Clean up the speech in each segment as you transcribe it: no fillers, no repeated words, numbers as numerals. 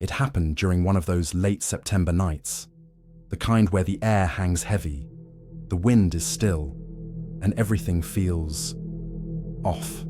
It happened during one of those late September nights, the kind where the air hangs heavy, the wind is still, and everything feels off.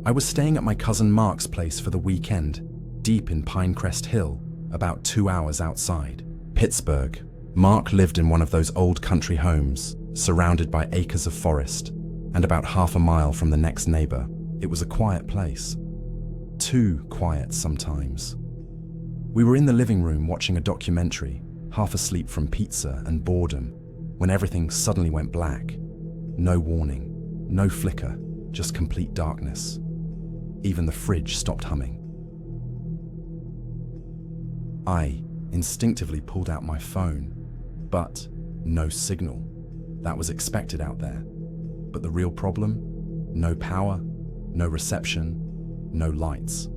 I was staying at my cousin Mark's place for the weekend, deep in Pinecrest Hill, about 2 hours outside Pittsburgh. Mark lived in one of those old country homes, surrounded by acres of forest, and about half a mile from the next neighbor. It was a quiet place. Too quiet sometimes. We were in the living room watching a documentary, half asleep from pizza and boredom, when everything suddenly went black. No warning, no flicker, just complete darkness. Even the fridge stopped humming. I instinctively pulled out my phone, but no signal. That was expected out there. But the real problem? No power, no reception, no lights.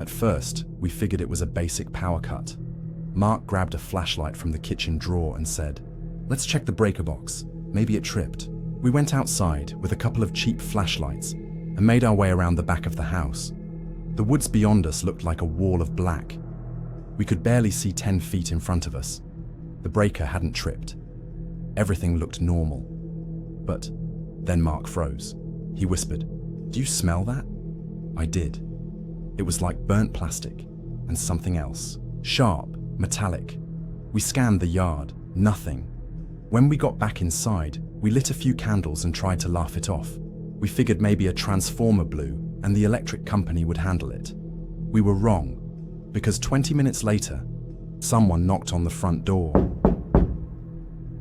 At first, we figured it was a basic power cut. Mark grabbed a flashlight from the kitchen drawer and said, "Let's check the breaker box. Maybe it tripped." We went outside with a couple of cheap flashlights and made our way around the back of the house. The woods beyond us looked like a wall of black. We could barely see 10 feet in front of us. The breaker hadn't tripped. Everything looked normal. But then Mark froze. He whispered, "Do you smell that?" I did. It was like burnt plastic and something else. Sharp, metallic. We scanned the yard. Nothing. When we got back inside, we lit a few candles and tried to laugh it off. We figured maybe a transformer blew and the electric company would handle it. We were wrong, because 20 minutes later, someone knocked on the front door.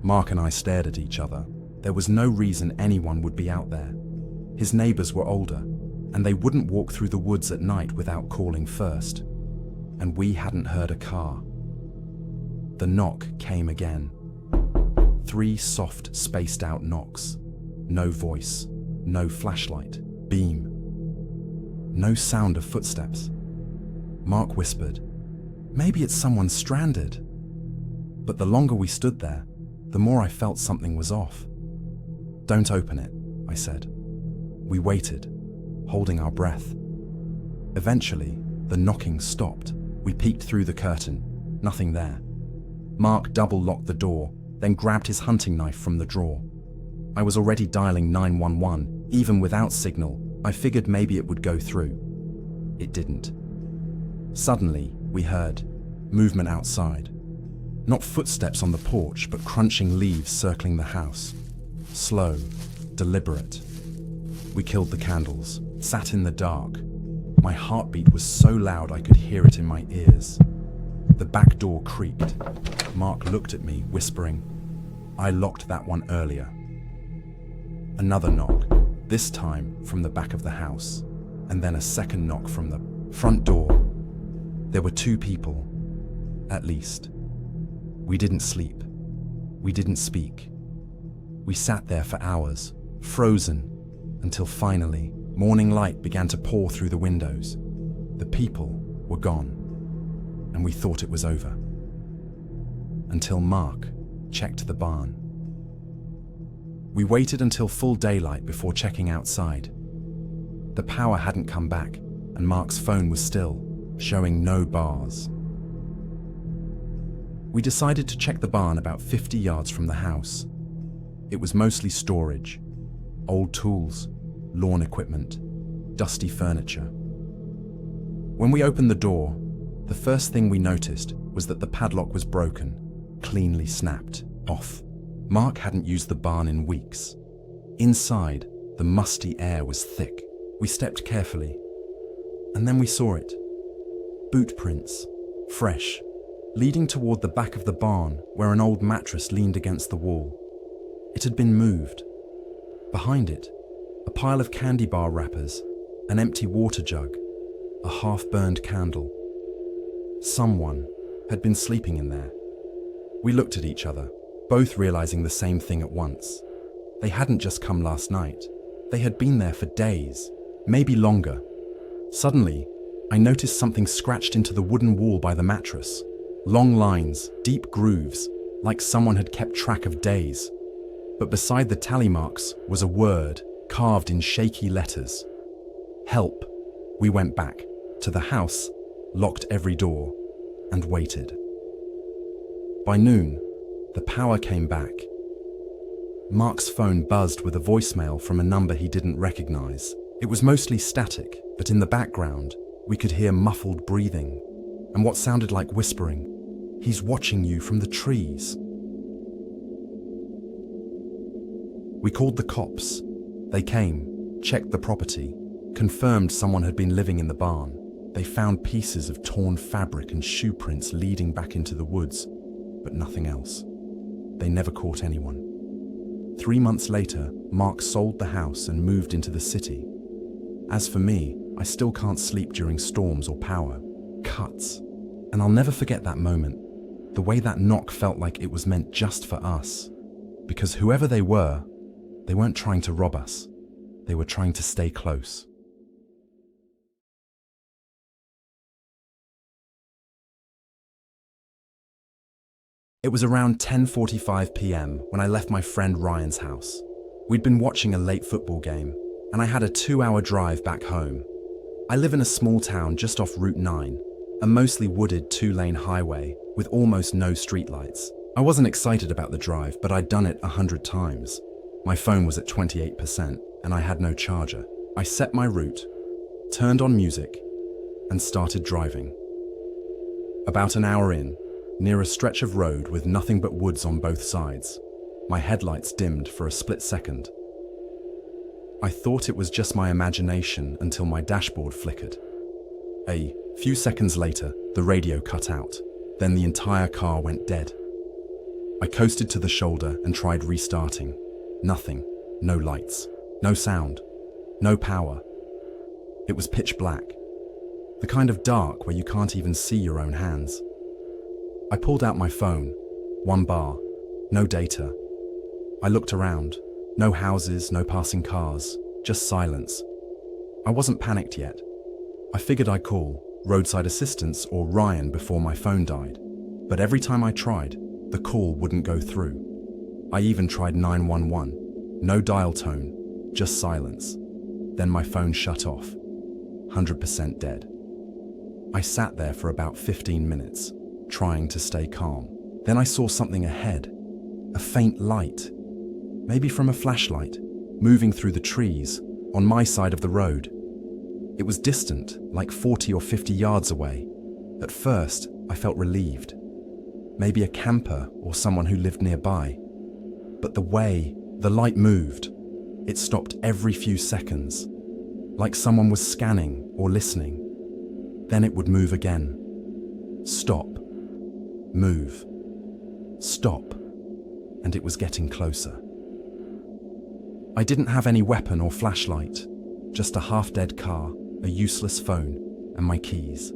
Mark and I stared at each other. There was no reason anyone would be out there. His neighbors were older, and they wouldn't walk through the woods at night without calling first. And we hadn't heard a car. The knock came again. 3 soft, spaced-out knocks. No voice, no flashlight, beam. No sound of footsteps. Mark whispered, "Maybe it's someone stranded." But the longer we stood there, the more I felt something was off. "Don't open it," I said. We waited, holding our breath. Eventually, the knocking stopped. We peeked through the curtain. Nothing there. Mark double-locked the door, then grabbed his hunting knife from the drawer. I was already dialing 911. Even without signal, I figured maybe it would go through. It didn't. Suddenly, we heard movement outside. Not footsteps on the porch, but crunching leaves circling the house. Slow, deliberate. We killed the candles, sat in the dark. My heartbeat was so loud I could hear it in my ears. The back door creaked. Mark looked at me, whispering, "I locked that one earlier." Another knock, this time from the back of the house, and then a second knock from the front door. There were 2 people, at least. We didn't sleep. We didn't speak. We sat there for hours, frozen, until finally, morning light began to pour through the windows. The people were gone, and we thought it was over. Until Mark checked the barn. We waited until full daylight before checking outside. The power hadn't come back, and Mark's phone was still, showing no bars. We decided to check the barn about 50 yards from the house. It was mostly storage, old tools, lawn equipment, dusty furniture. When we opened the door, the first thing we noticed was that the padlock was broken, cleanly snapped off. Mark hadn't used the barn in weeks. Inside, the musty air was thick. We stepped carefully, and then we saw it. Boot prints, fresh, leading toward the back of the barn where an old mattress leaned against the wall. It had been moved. Behind it, a pile of candy bar wrappers, an empty water jug, a half-burned candle. Someone had been sleeping in there. We looked at each other, both realizing the same thing at once. They hadn't just come last night. They had been there for days, maybe longer. Suddenly, I noticed something scratched into the wooden wall by the mattress. Long lines, deep grooves, like someone had kept track of days. But beside the tally marks was a word carved in shaky letters. Help. We went back to the house locked every door, and waited. By noon, the power came back. Mark's phone buzzed with a voicemail from a number he didn't recognize. It was mostly static, but in the background, we could hear muffled breathing and what sounded like whispering. "He's watching you from the trees." We called the cops. They came, checked the property, confirmed someone had been living in the barn. They found pieces of torn fabric and shoe prints leading back into the woods, but nothing else. They never caught anyone. 3 months later, Mark sold the house and moved into the city. As for me, I still can't sleep during storms or power cuts. And I'll never forget that moment, the way that knock felt like it was meant just for us. Because whoever they weren't trying to rob us. They were trying to stay close. It was around 10:45 p.m. when I left my friend Ryan's house. We'd been watching a late football game, and I had a 2-hour drive back home. I live in a small town just off Route 9, a mostly wooded 2-lane highway with almost no streetlights. I wasn't excited about the drive, but I'd done it 100 times. My phone was at 28%, and I had no charger. I set my route, turned on music, and started driving. About an hour in, near a stretch of road with nothing but woods on both sides, my headlights dimmed for a split second. I thought it was just my imagination until my dashboard flickered. A few seconds later, the radio cut out. Then the entire car went dead. I coasted to the shoulder and tried restarting. Nothing. No lights. No sound. No power. It was pitch black. The kind of dark where you can't even see your own hands. I pulled out my phone. 1 bar. No data. I looked around. No houses, no passing cars. Just silence. I wasn't panicked yet. I figured I'd call roadside assistance or Ryan before my phone died. But every time I tried, the call wouldn't go through. I even tried 911. No dial tone, just silence. Then my phone shut off. 100% dead. I sat there for about 15 minutes, trying to stay calm. Then I saw something ahead. A faint light. Maybe from a flashlight, moving through the trees, on my side of the road. It was distant, like 40 or 50 yards away. At first, I felt relieved. Maybe a camper or someone who lived nearby. But the way the light moved, it stopped every few seconds, like someone was scanning or listening. Then it would move again. Stop. Move. Stop. And it was getting closer. I didn't have any weapon or flashlight, just a half-dead car, a useless phone, and my keys.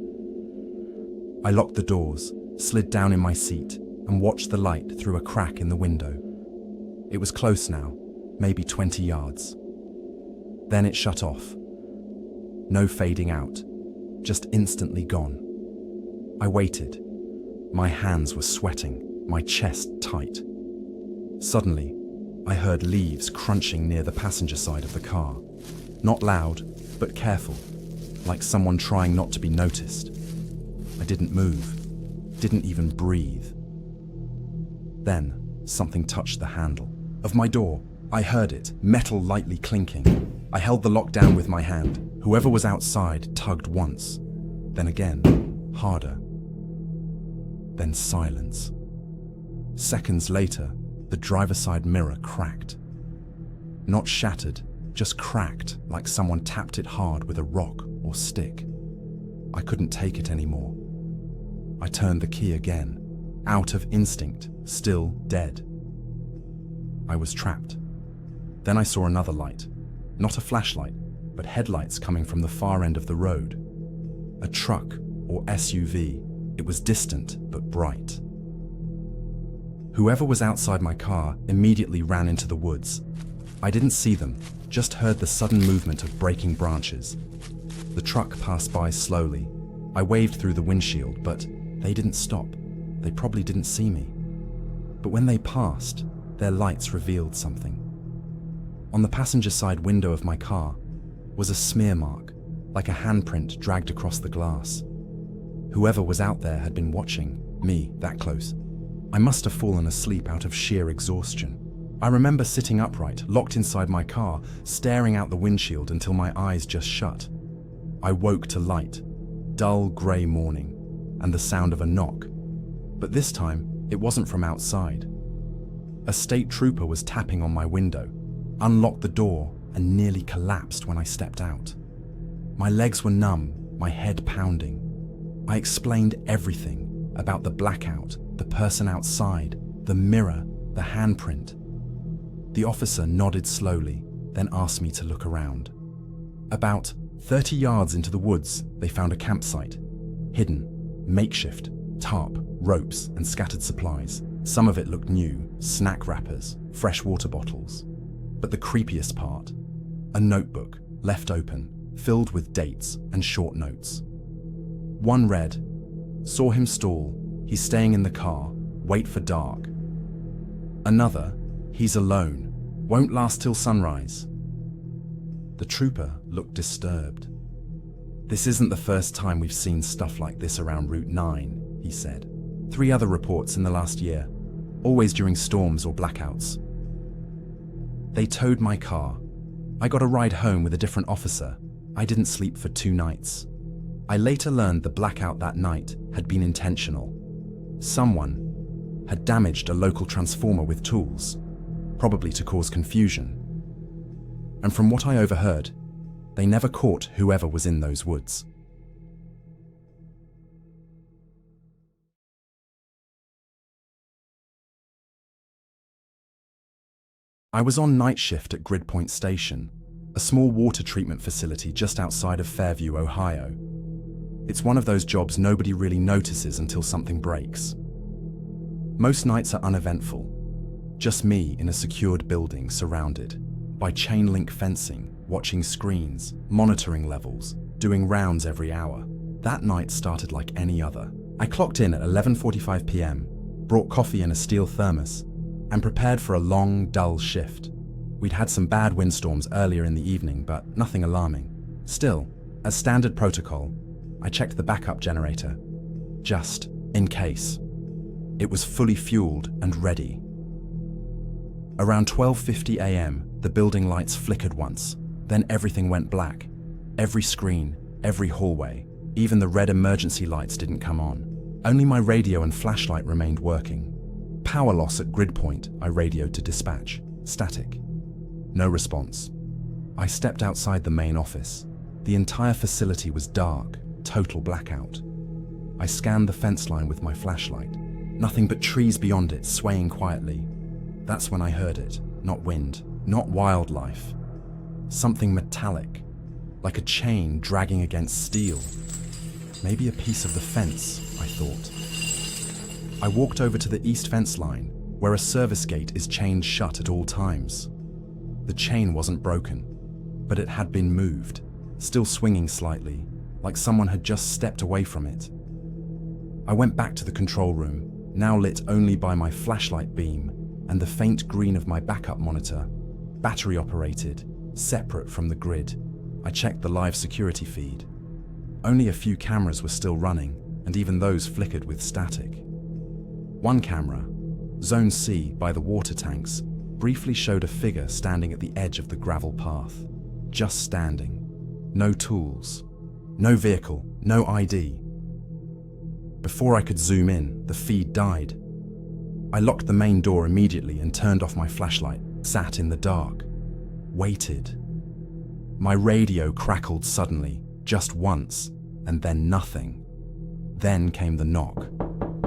I locked the doors, slid down in my seat, and watched the light through a crack in the window. It was close now, maybe 20 yards. Then it shut off. No fading out, just instantly gone. I waited. My hands were sweating, my chest tight. Suddenly, I heard leaves crunching near the passenger side of the car. Not loud, but careful, like someone trying not to be noticed. I didn't move, didn't even breathe. Then, something touched the handle of my door. I heard it, metal lightly clinking. I held the lock down with my hand. Whoever was outside tugged once, then again, harder. Then silence. Seconds later, the driver's side mirror cracked. Not shattered, just cracked like someone tapped it hard with a rock or stick. I couldn't take it anymore. I turned the key again, out of instinct, still dead. I was trapped. Then I saw another light, not a flashlight, but headlights coming from the far end of the road. A truck or SUV. It was distant but bright. Whoever was outside my car immediately ran into the woods. I didn't see them, just heard the sudden movement of breaking branches. The truck passed by slowly. I waved through the windshield, but they didn't stop. They probably didn't see me. But when they passed, their lights revealed something. On the passenger side window of my car was a smear mark, like a handprint dragged across the glass. Whoever was out there had been watching me that close. I must have fallen asleep out of sheer exhaustion. I remember sitting upright, locked inside my car, staring out the windshield until my eyes just shut. I woke to light, dull grey morning, and the sound of a knock. But this time, it wasn't from outside. A state trooper was tapping on my window, unlocked the door, and nearly collapsed when I stepped out. My legs were numb, my head pounding. I explained everything about the blackout, the person outside, the mirror, the handprint. The officer nodded slowly, then asked me to look around. About 30 yards into the woods, they found a campsite. Hidden, makeshift, tarp, ropes, and scattered supplies. Some of it looked new, snack wrappers, fresh water bottles. But the creepiest part, a notebook, left open, filled with dates and short notes. One read, "Saw him stall, he's staying in the car, wait for dark." Another, "He's alone, won't last till sunrise." The trooper looked disturbed. "This isn't the first time we've seen stuff like this around Route 9, he said. 3 other reports in the last year, always during storms or blackouts. They towed my car. I got a ride home with a different officer. I didn't sleep for 2 nights. I later learned the blackout that night had been intentional. Someone had damaged a local transformer with tools, probably to cause confusion. And from what I overheard, they never caught whoever was in those woods. I was on night shift at Gridpoint Station, a small water treatment facility just outside of Fairview, Ohio. It's one of those jobs nobody really notices until something breaks. Most nights are uneventful. Just me in a secured building surrounded by chain link fencing, watching screens, monitoring levels, doing rounds every hour. That night started like any other. I clocked in at 11:45 p.m., brought coffee in a steel thermos, and prepared for a long, dull shift. We'd had some bad windstorms earlier in the evening, but nothing alarming. Still, as standard protocol, I checked the backup generator, just in case. It was fully fueled and ready. Around 12:50 a.m., the building lights flickered once, then everything went black. Every screen, every hallway, even the red emergency lights didn't come on. Only my radio and flashlight remained working. Power loss at Gridpoint, I radioed to dispatch. Static. No response. I stepped outside the main office. The entire facility was dark, total blackout. I scanned the fence line with my flashlight. Nothing but trees beyond it, swaying quietly. That's when I heard it. Not wind, not wildlife. Something metallic, like a chain dragging against steel. Maybe a piece of the fence, I thought. I walked over to the east fence line, where a service gate is chained shut at all times. The chain wasn't broken, but it had been moved, still swinging slightly, like someone had just stepped away from it. I went back to the control room, now lit only by my flashlight beam and the faint green of my backup monitor, battery operated, separate from the grid. I checked the live security feed. Only a few cameras were still running, and even those flickered with static. One camera, Zone C by the water tanks, briefly showed a figure standing at the edge of the gravel path. Just standing. No tools. No vehicle. No ID. Before I could zoom in, the feed died. I locked the main door immediately and turned off my flashlight, sat in the dark, waited. My radio crackled suddenly, just once, and then nothing. Then came the knock.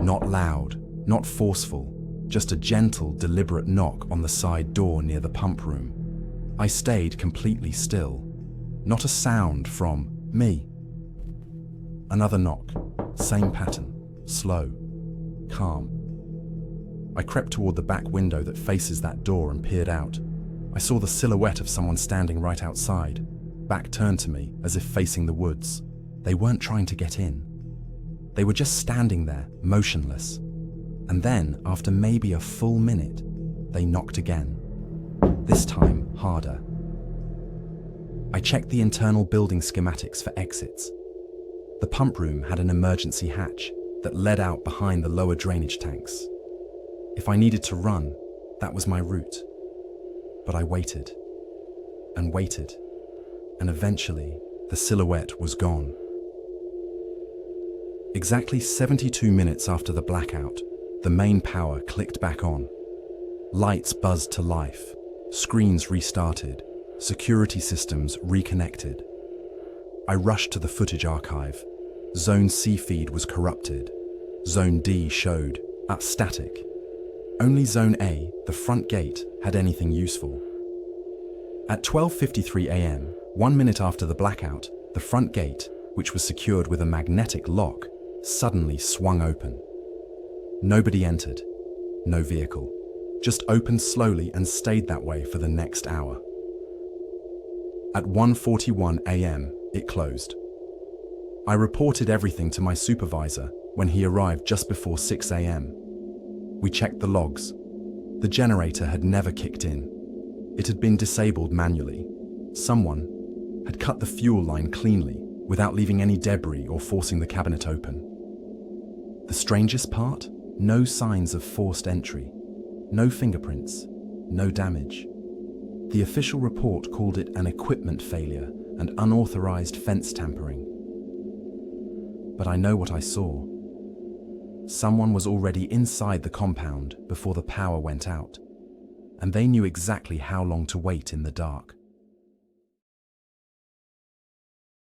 Not loud, not forceful, just a gentle, deliberate knock on the side door near the pump room. I stayed completely still. Not a sound from me. Another knock, same pattern, slow, calm. I crept toward the back window that faces that door and peered out. I saw the silhouette of someone standing right outside, back turned to me as if facing the woods. They weren't trying to get in. They were just standing there, motionless. And then, after maybe a full minute, they knocked again. This time, harder. I checked the internal building schematics for exits. The pump room had an emergency hatch that led out behind the lower drainage tanks. If I needed to run, that was my route. But I waited, and waited, and eventually the silhouette was gone. Exactly 72 minutes after the blackout, the main power clicked back on. Lights buzzed to life, screens restarted, security systems reconnected. I rushed to the footage archive. Zone C feed was corrupted. Zone D showed static. Only Zone A, the front gate, had anything useful. At 12:53 a.m., 1 minute after the blackout, the front gate, which was secured with a magnetic lock, suddenly swung open. Nobody entered, no vehicle, just opened slowly and stayed that way for the next hour. At 1:41 a.m., it closed. I reported everything to my supervisor when he arrived just before 6 a.m. We checked the logs. The generator had never kicked in. It had been disabled manually. Someone had cut the fuel line cleanly without leaving any debris or forcing the cabinet open. The strangest part? No signs of forced entry. No fingerprints. No damage. The official report called it an equipment failure and unauthorized fence tampering. But I know what I saw. Someone was already inside the compound before the power went out, and they knew exactly how long to wait in the dark.